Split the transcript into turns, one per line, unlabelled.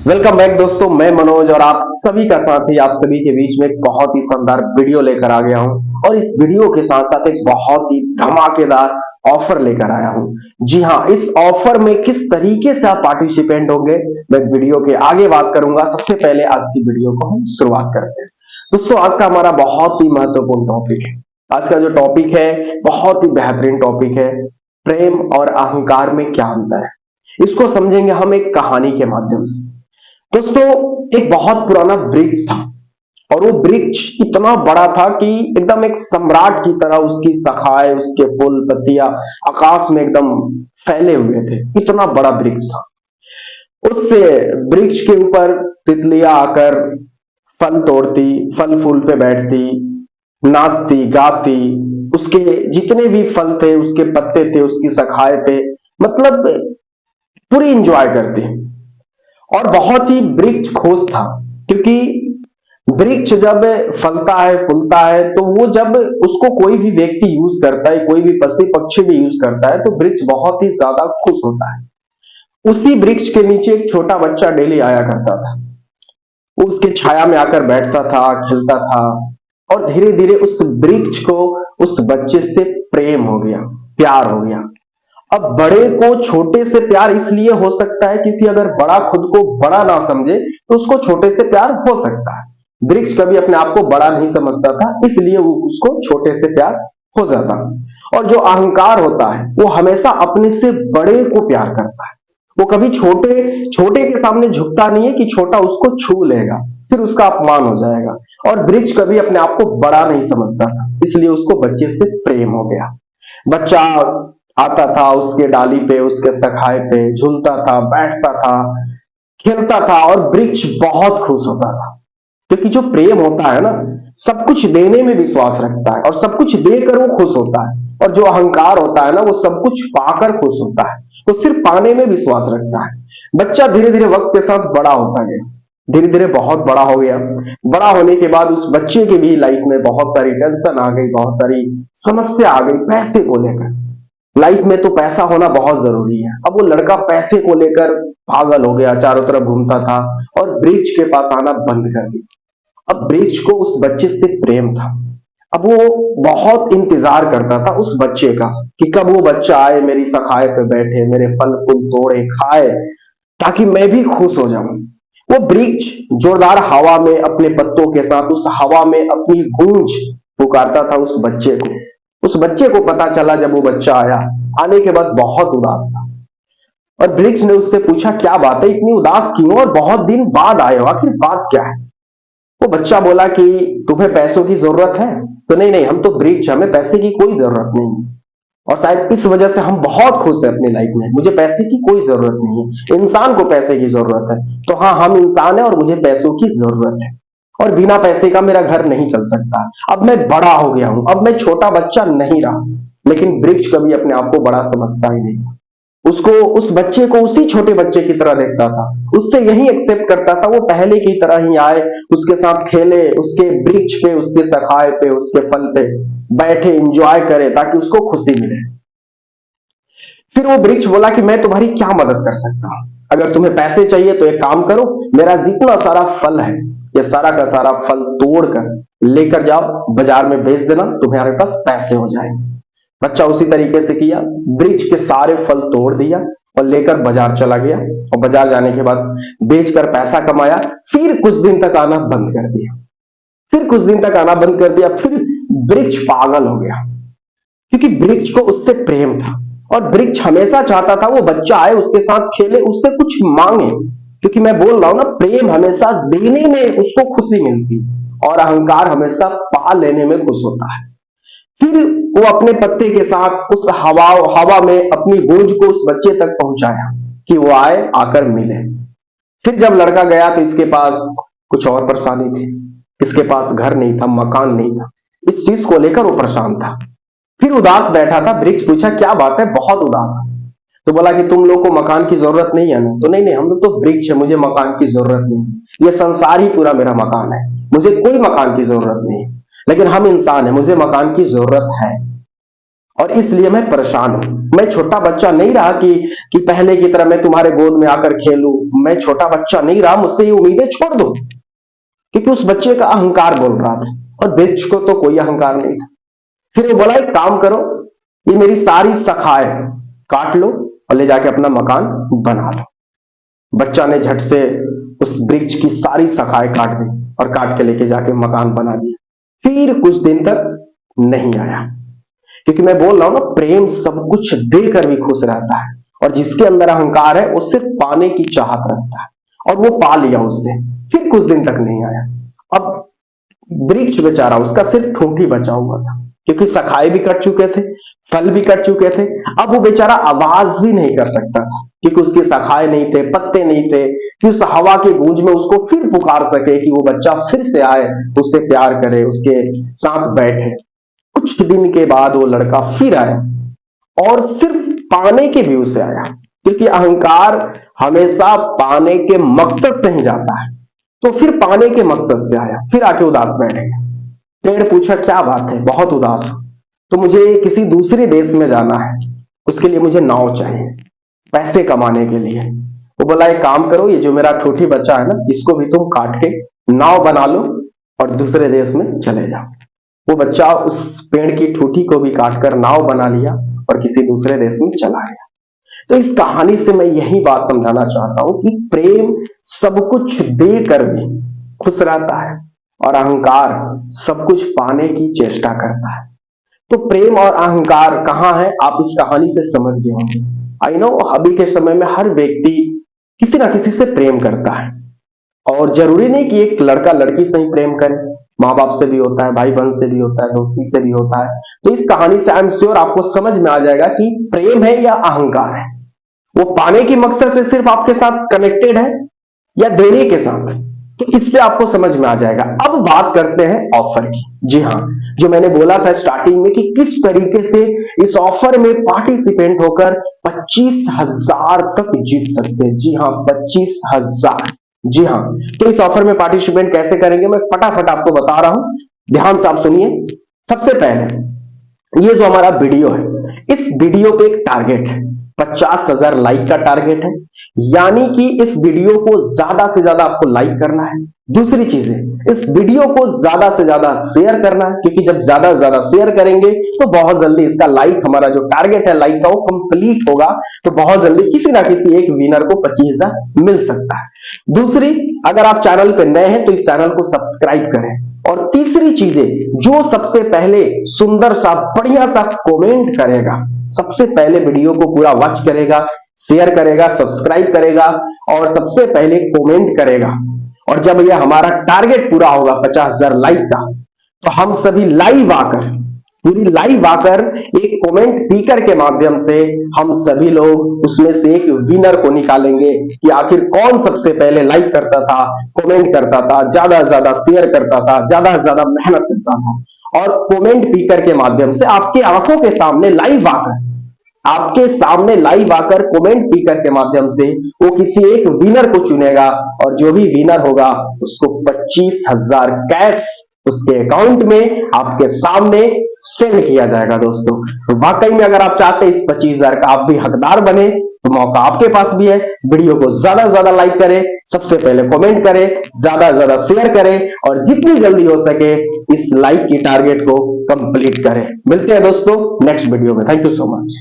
Welcome back दोस्तों, मैं मनोज और आप सभी का साथी आप सभी के बीच में एक बहुत ही शानदार वीडियो लेकर आ गया हूं। और इस वीडियो के साथ साथ एक बहुत ही धमाकेदार ऑफर लेकर आया हूं। जी हां, इस ऑफर में किस तरीके से आप पार्टिसिपेंट होंगे मैं वीडियो के आगे बात करूंगा। सबसे पहले आज की वीडियो को हम शुरुआत करते हैं। दोस्तों, आज का हमारा बहुत ही महत्वपूर्ण टॉपिक है। आज का जो टॉपिक है बहुत ही बेहतरीन टॉपिक है। प्रेम और अहंकार में क्या अंतर है, इसको समझेंगे हम एक कहानी के माध्यम से। दोस्तों, एक बहुत पुराना वृक्ष था और वो वृक्ष इतना बड़ा था कि एकदम एक सम्राट की तरह उसकी शाखाएं, उसके फूल पत्तियां आकाश में एकदम फैले हुए थे। इतना बड़ा वृक्ष था। उस वृक्ष के ऊपर तितलियां आकर फल तोड़ती, फल फूल पे बैठती, नाचती गाती। उसके जितने भी फल थे, उसके पत्ते थे, उसकी शाखाएं पे मतलब पूरी इंजॉय करती। और बहुत ही वृक्ष खुश था, क्योंकि वृक्ष जब फलता है फूलता है तो वो जब उसको कोई भी व्यक्ति यूज करता है, कोई भी पशु पक्षी भी यूज करता है तो वृक्ष बहुत ही ज्यादा खुश होता है। उसी वृक्ष के नीचे एक छोटा बच्चा डेली आया करता था। वो उसके छाया में आकर बैठता था, खेलता था और धीरे धीरे उस वृक्ष को उस बच्चे से प्रेम हो गया, प्यार हो गया। अब बड़े को छोटे से प्यार इसलिए हो सकता है क्योंकि अगर बड़ा खुद को बड़ा ना समझे तो उसको छोटे से प्यार हो सकता है। वृक्ष कभी अपने आप को बड़ा नहीं समझता था, इसलिए वो उसको छोटे से प्यार हो जाता। और जो अहंकार होता है वो हमेशा अपने से बड़े को प्यार करता है। वो कभी छोटे के सामने झुकता नहीं है कि छोटा उसको छू लेगा, फिर उसका अपमान हो जाएगा। और वृक्ष कभी अपने आप को बड़ा नहीं समझता था, इसलिए उसको बच्चे से प्रेम हो गया। बच्चा आता था उसके डाली पे, उसके शाखाए पे झूलता था, बैठता था, खेलता था और वृक्ष बहुत खुश होता था। क्योंकि जो प्रेम होता है ना, सब कुछ देने में विश्वास रखता है और सब कुछ देकर वो खुश होता है। और जो अहंकार होता है ना, वो सब कुछ पाकर खुश होता है, वो सिर्फ पाने में विश्वास रखता है। बच्चा धीरे धीरे वक्त के साथ बड़ा होता गया, धीरे धीरे बहुत बड़ा हो गया। बड़ा होने के बाद उस बच्चे की भी लाइफ में बहुत सारी टेंशन आ गई, बहुत सारी समस्या आ गई पैसे को लेकर। लाइफ में तो पैसा होना बहुत जरूरी है। अब वो लड़का पैसे को लेकर पागल हो गया, चारों तरफ घूमता था और वृक्ष के पास आना बंद कर दिया। अब वृक्ष को उस बच्चे से प्रेम था। अब वो बहुत इंतजार करता था उस बच्चे का कि कब वो बच्चा आए, मेरी शाखाए पे बैठे, मेरे फल फूल तोड़े खाए, ताकि मैं भी खुश हो जाऊं। वो वृक्ष जोरदार हवा में अपने पत्तों के साथ उस हवा में अपनी गूंज पुकारता था उस बच्चे को। उस बच्चे को पता चला जब वो बच्चा आया, आने के बाद बहुत उदास था। और वृक्ष ने उससे पूछा, क्या बात है, इतनी उदास क्यों और बहुत दिन बाद आए हो, आखिर बात क्या है? वो बच्चा बोला कि तुम्हें पैसों की जरूरत है? तो नहीं, हम तो वृक्ष, हमें पैसे की कोई जरूरत नहीं और शायद इस वजह से हम बहुत खुश हैं अपनी लाइफ में। मुझे पैसे की कोई जरूरत नहीं है, इंसान को पैसे की जरूरत है। तो हाँ, हम इंसान है और मुझे पैसों की जरूरत है और बिना पैसे का मेरा घर नहीं चल सकता। अब मैं बड़ा हो गया हूं, अब मैं छोटा बच्चा नहीं रहा। लेकिन वृक्ष कभी अपने आप को बड़ा समझता ही नहीं। उसको उस बच्चे को उसी छोटे बच्चे की तरह देखता था, उससे यही एक्सेप्ट करता था वो पहले की तरह ही आए, उसके साथ खेले, उसके वृक्ष पे, उसके शाखाए पे, उसके फल पे बैठे, एंजॉय करे, ताकि उसको खुशी मिले। फिर वो वृक्ष बोला कि मैं तुम्हारी क्या मदद कर सकता हूं? अगर तुम्हें पैसे चाहिए तो एक काम करो, मेरा जितना सारा फल है ये सारा का सारा फल तोड़कर लेकर जाओ, बाजार में बेच देना, तुम्हारे पास पैसे हो जाएंगे। बच्चा उसी तरीके से किया, वृक्ष के सारे फल तोड़ दिया और लेकर बाजार चला गया और बाजार जाने के बाद बेचकर पैसा कमाया। फिर कुछ दिन तक आना बंद कर दिया, फिर वृक्ष पागल हो गया, क्योंकि वृक्ष को उससे प्रेम था और वृक्ष हमेशा चाहता था वो बच्चा आए, उसके साथ खेले, उससे कुछ मांगे। क्योंकि मैं बोल रहा हूं ना, प्रेम हमेशा देने में उसको खुशी मिलती और अहंकार हमेशा पा लेने में खुश होता है। फिर वो अपने पत्ते के साथ उस हवा में अपनी गूंज को उस बच्चे तक पहुंचाया कि वो आए, आकर मिले। फिर जब लड़का गया तो इसके पास कुछ और परेशानी थी। इसके पास घर नहीं था, मकान नहीं था, इस चीज को लेकर वो परेशान था। फिर उदास बैठा था। वृक्ष पूछा, क्या बात है, बहुत उदास हो? तो बोला कि तुम लोग को मकान की जरूरत नहीं है ना? तो नहीं, हम लोग तो वृक्ष है, मुझे मकान की जरूरत नहीं, ये संसार ही पूरा मेरा मकान है, मुझे कोई मकान की जरूरत नहीं। लेकिन हम इंसान है, मुझे मकान की जरूरत है और इसलिए मैं परेशान हूं। मैं छोटा बच्चा नहीं रहा कि पहले की तरह मैं तुम्हारे गोद में आकर खेलूं, मैं छोटा बच्चा नहीं रहा, मुझसे ये उम्मीदें छोड़ दो, क्योंकि उस बच्चे का अहंकार बोल रहा था और वृक्ष को तो कोई अहंकार नहीं था। फिर वो बोला एक काम करो, ये मेरी सारी शाखाएं काट लो और ले जाके अपना मकान बना लो। बच्चा ने झट से उस वृक्ष की सारी शाखाएं काट दी और काट के लेके जाके मकान बना दिया। फिर कुछ दिन तक नहीं आया, क्योंकि मैं बोल रहा हूं ना, प्रेम सब कुछ देकर भी खुश रहता है, और जिसके अंदर अहंकार है वो सिर्फ पाने की चाहत रखता है, और वो पा लिया उसने। फिर कुछ दिन तक नहीं आया। अब वृक्ष बेचारा, उसका सिर्फ ठूंठी बचा हुआ था, क्योंकि शाखाएं भी कट चुके थे, फल भी कट चुके थे। अब वो बेचारा आवाज भी नहीं कर सकता था, क्योंकि उसकी शाखाएं नहीं थे, पत्ते नहीं थे कि उस हवा की गूंज में उसको फिर पुकार सके कि वो बच्चा फिर से आए, उससे प्यार करे, उसके साथ बैठे। कुछ दिन के बाद वो लड़का फिर आया, और सिर्फ पाने के व्यू से आया, क्योंकि अहंकार हमेशा पाने के मकसद से ही जाता है। तो फिर पाने के मकसद से आया, फिर आके उदास बैठ गया। पेड़ पूछा क्या बात है, बहुत उदास हो? तो मुझे किसी दूसरे देश में जाना है, उसके लिए मुझे नाव चाहिए पैसे कमाने के लिए। वो बोला एक काम करो, ये जो मेरा ठूठी बच्चा है ना, इसको भी तुम काट के नाव बना लो और दूसरे देश में चले जाओ। वो बच्चा उस पेड़ की ठूठी को भी काटकर नाव बना लिया और किसी दूसरे देश में चला गया। तो इस कहानी से मैं यही बात समझाना चाहता हूं कि प्रेम सब कुछ देकर भी खुश रहता है, और अहंकार सब कुछ पाने की चेष्टा करता है। तो प्रेम और अहंकार कहां है, आप इस कहानी से समझ गए होंगे। आई नो अभी के समय में हर व्यक्ति किसी ना किसी से प्रेम करता है, और जरूरी नहीं कि एक लड़का लड़की से ही प्रेम करे, माँ बाप से भी होता है, भाई बहन से भी होता है, दोस्ती से भी होता है। तो इस कहानी से आई एम श्योर आपको समझ में आ जाएगा कि प्रेम है या अहंकार है, वो पाने की मकसद से सिर्फ आपके साथ कनेक्टेड है या देने के साथ। तो इससे आपको समझ में आ जाएगा। अब बात करते हैं ऑफर की। जी हाँ, जो मैंने बोला था स्टार्टिंग में कि किस तरीके से इस ऑफर में पार्टिसिपेंट होकर 25,000 तक जीत सकते हैं। जी हाँ, 25,000। जी हाँ, तो इस ऑफर में पार्टिसिपेंट कैसे करेंगे मैं फटाफट आपको बता रहा हूं, ध्यान से आप सुनिए। सबसे पहले ये जो हमारा वीडियो है, इस वीडियो पे एक टारगेट है, 50,000 लाइक का टारगेट है, यानी कि इस वीडियो को ज्यादा से ज्यादा आपको लाइक करना है। दूसरी चीज है, इस वीडियो को ज्यादा से ज्यादा शेयर करना है, क्योंकि जब ज्यादा से ज्यादा शेयर करेंगे तो बहुत जल्दी इसका लाइक, हमारा जो टारगेट है लाइक का, वो कंप्लीट होगा। तो बहुत जल्दी किसी ना किसी एक विनर को 25,000 मिल सकता है। दूसरी, अगर आप चैनल पे नए हैं तो इस चैनल को सब्सक्राइब करें। और तीसरी चीजें, जो सबसे पहले सुंदर सा बढ़िया सा कमेंट करेगा, सबसे पहले वीडियो को पूरा वॉच करेगा, शेयर करेगा, सब्सक्राइब करेगा और सबसे पहले कमेंट करेगा, और जब यह हमारा टारगेट पूरा होगा 50,000 लाइक का, तो हम सभी लाइव आकर, पूरी लाइव आकर एक कमेंट स्पीकर के माध्यम से हम सभी लोग उसमें से एक विनर को निकालेंगे कि आखिर कौन सबसे पहले लाइक करता था, कमेंट करता था, ज्यादा से ज्यादा शेयर करता था, ज्यादा से ज्यादा मेहनत करता था। और कमेंट स्पीकर के माध्यम से आपके आंखों के सामने लाइव आकर, आपके सामने लाइव आकर कमेंट स्पीकर के माध्यम से वो किसी एक विनर को चुनेगा, और जो भी विनर होगा उसको 25,000 कैश उसके अकाउंट में आपके सामने सेंड किया जाएगा। दोस्तों, वाकई में अगर आप चाहते हैं इस 25,000 का आप भी हकदार बने, तो मौका आपके पास भी है। वीडियो को ज्यादा से ज्यादा लाइक करें, सबसे पहले कमेंट करें, ज्यादा से ज्यादा शेयर करें, और जितनी जल्दी हो सके इस लाइक की टारगेट को कंप्लीट करें। मिलते हैं दोस्तों नेक्स्ट वीडियो में। Thank you so much.